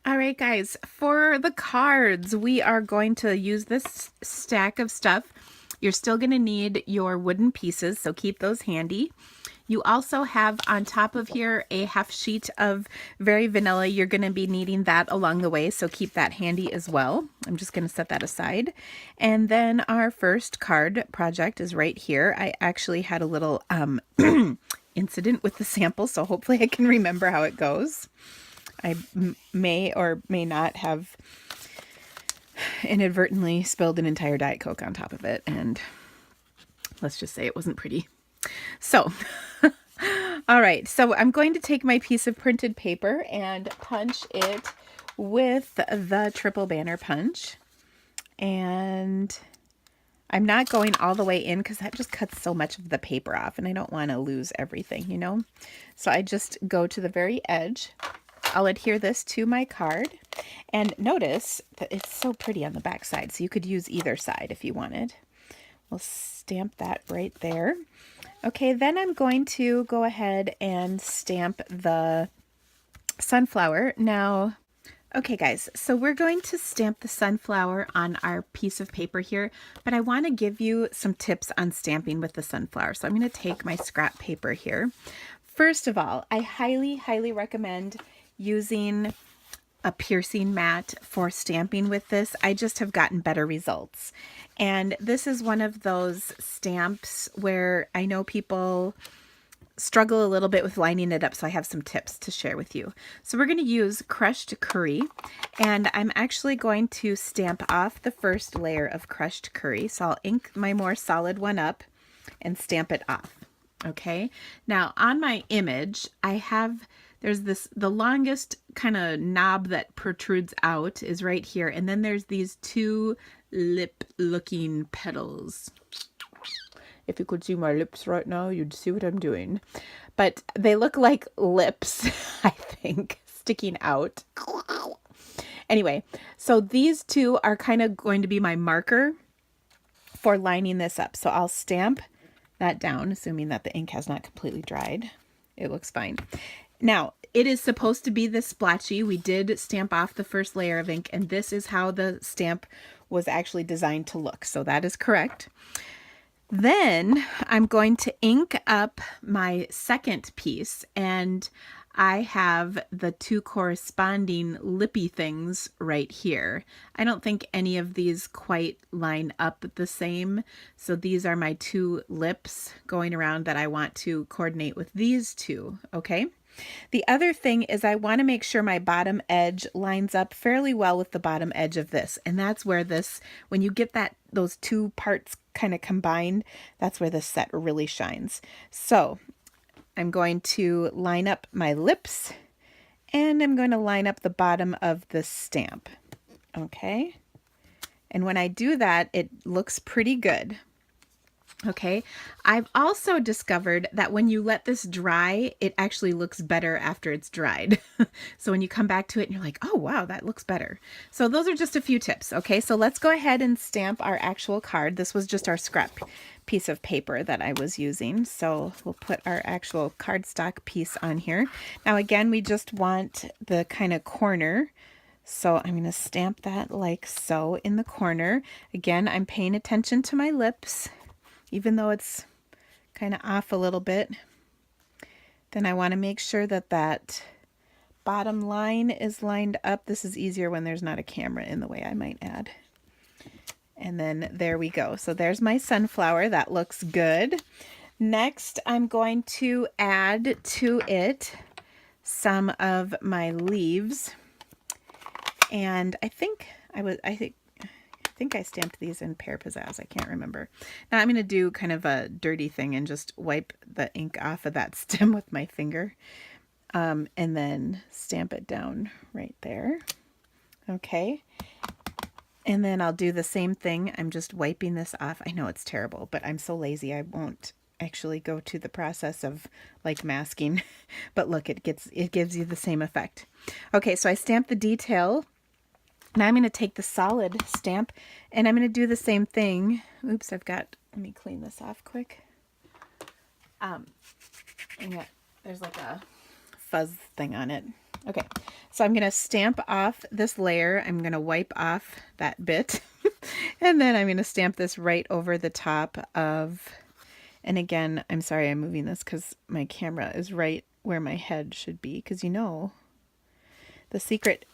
All right, guys, for the cards, we are going to use this stack of stuff. You're still going to need your wooden pieces, so keep those handy. You also have on top of here a half sheet of Very Vanilla. You're going to be needing that along the way, so keep that handy as well. I'm just going to set that aside. And then our first card project is right here. I actually had a little incident with the sample, so hopefully I can remember how it goes. I may or may not have inadvertently spilled an entire Diet Coke on top of it, and let's just say it wasn't pretty. So, all right, so I'm going to take my piece of printed paper and punch it with the triple banner punch. And I'm not going all the way in because that just cuts so much of the paper off, and I don't want to lose everything, you know? So I just go to the very edge. I'll adhere this to my card, and notice that it's so pretty on the back side, so you could use either side if you wanted. We'll stamp that right there. Okay, then I'm going to go ahead and stamp the sunflower. Now, okay guys, so we're going to stamp the sunflower on our piece of paper here, but I want to give you some tips on stamping with the sunflower. So I'm going to take my scrap paper here. First of all, I highly recommend using a piercing mat for stamping with this. I just have gotten better results. And this is one of those stamps where I know people struggle a little bit with lining it up, so I have some tips to share with you. So we're going to use crushed curry, and I'm actually going to stamp off the first layer of crushed curry. So I'll ink my more solid one up and stamp it off. Okay, now on my image, there's the longest kind of knob that protrudes out is right here, and then there's these two lip looking petals. If you could see my lips right now, you'd see what I'm doing. But they look like lips, I think, sticking out. Anyway, so these two are kind of going to be my marker for lining this up. So I'll stamp that down, assuming that the ink has not completely dried. It looks fine. Now, it is supposed to be this splotchy. We did stamp off the first layer of ink, and this is how the stamp was actually designed to look. So that is correct. Then I'm going to ink up my second piece, and I have the two corresponding lippy things right here. I don't think any of these quite line up the same, so these are my two lips going around that I want to coordinate with these two, okay? The other thing is I want to make sure my bottom edge lines up fairly well with the bottom edge of this, and that's where this, when you get those two parts kind of combined, that's where this set really shines. So I'm going to line up my lips, and I'm going to line up the bottom of the stamp. Okay. And when I do that, it looks pretty good. Okay. I've also discovered that when you let this dry, it actually looks better after it's dried. So when you come back to it and you're like, oh, wow, that looks better. So those are just a few tips. Okay. So let's go ahead and stamp our actual card. This was just our scrap piece of paper that I was using. So we'll put our actual cardstock piece on here. Now, again, we just want the kind of corner. So I'm going to stamp that like so in the corner. Again, I'm paying attention to my lips, even though it's kind of off a little bit. Then I want to make sure that that bottom line is lined up. This is easier when there's not a camera in the way, I might add. And then there we go. So there's my sunflower. That looks good. Next, I'm going to add to it some of my leaves. And I think I stamped these in Pear Pizzazz. I can't remember. Now I'm going to do kind of a dirty thing and just wipe the ink off of that stem with my finger. And then stamp it down right there. Okay. And then I'll do the same thing. I'm just wiping this off. I know it's terrible, but I'm so lazy I won't actually go to the process of like masking. But look, it gives you the same effect. Okay, so I stamped the detail. Now I'm going to take the solid stamp and I'm going to do the same thing. Oops, let me clean this off quick. And there's like a fuzz thing on it. Okay, so I'm going to stamp off this layer. I'm going to wipe off that bit. And then I'm going to stamp this right over the top of, and again, I'm sorry I'm moving this because my camera is right where my head should be, because you know, the secret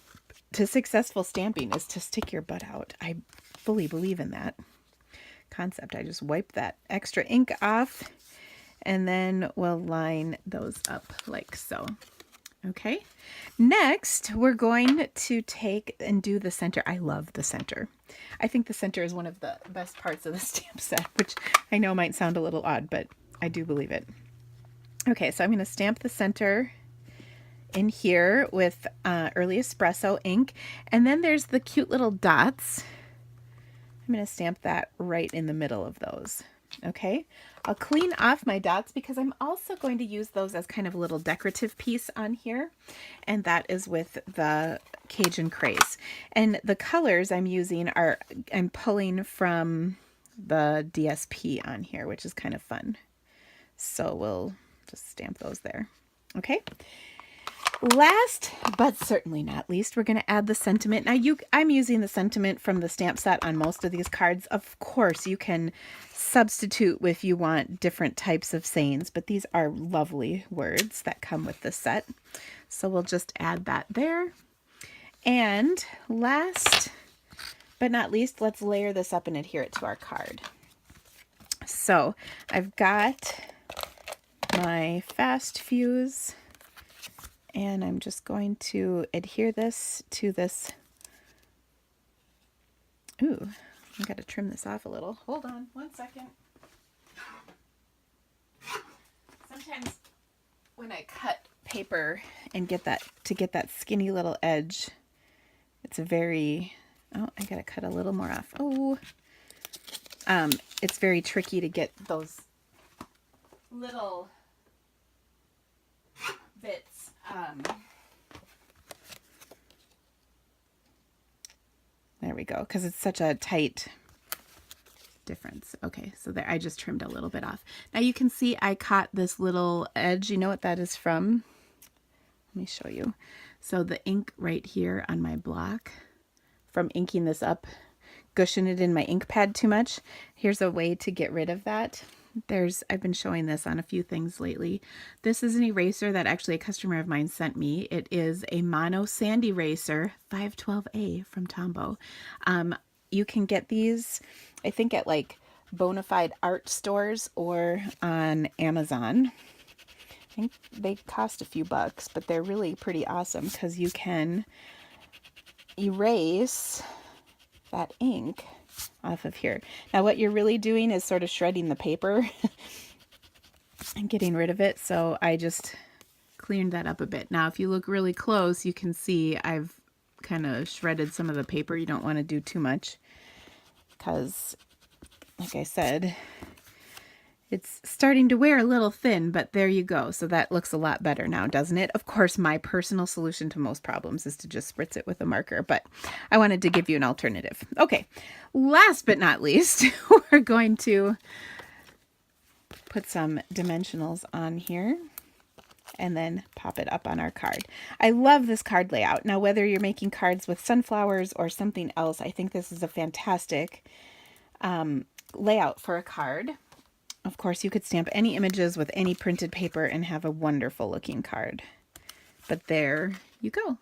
to successful stamping is to stick your butt out. I fully believe in that concept. I just wipe that extra ink off and then we'll line those up like so. Okay, next we're going to take and do the center. I love the center. I think the center is one of the best parts of the stamp set, which I know might sound a little odd, but I do believe it. Okay, so I'm going to stamp the center in here with Early Espresso ink, and then there's the cute little dots. I'm going to stamp that right in the middle of those. Okay, I'll clean off my dots because I'm also going to use those as kind of a little decorative piece on here, and that is with the Cajun Craze. And the colors I'm using are, I'm pulling from the DSP on here, which is kind of fun. So we'll just stamp those there. Okay. Last, but certainly not least, we're going to add the sentiment. Now, I'm using the sentiment from the stamp set on most of these cards. Of course, you can substitute if you want different types of sayings, but these are lovely words that come with the set. So we'll just add that there. And last but not least, let's layer this up and adhere it to our card. So I've got my fast fuse, and I'm just going to adhere this to this. Ooh, I've got to trim this off a little. Hold on 1 second. Sometimes when I cut paper and get that skinny little edge, it's a very, oh, I got to cut a little more off. Oh, it's very tricky to get those little bits. There we go, because it's such a tight difference. Okay, so there, I just trimmed a little bit off. Now you can see I caught this little edge. You know what that is from? Let me show you. So the ink right here on my block from inking this up, gushing it in my ink pad too much. Here's a way to get rid of that. I've been showing this on a few things lately. This is an eraser that actually a customer of mine sent me. It is a Mono Sand Eraser 512A from Tombow. You can get these, I think, at like Bonafide art stores or on Amazon. I think they cost a few bucks, but they're really pretty awesome because you can erase that ink off of here. Now what you're really doing is sort of shredding the paper and getting rid of it. So I just cleaned that up a bit. Now if you look really close, you can see I've kind of shredded some of the paper. You don't want to do too much because, like I said, it's starting to wear a little thin, but there you go. So that looks a lot better now, doesn't it? Of course, my personal solution to most problems is to just spritz it with a marker, but I wanted to give you an alternative. Okay, last but not least, we're going to put some dimensionals on here and then pop it up on our card. I love this card layout. Now, whether you're making cards with sunflowers or something else, I think this is a fantastic layout for a card. Of course, you could stamp any images with any printed paper and have a wonderful looking card. But there you go.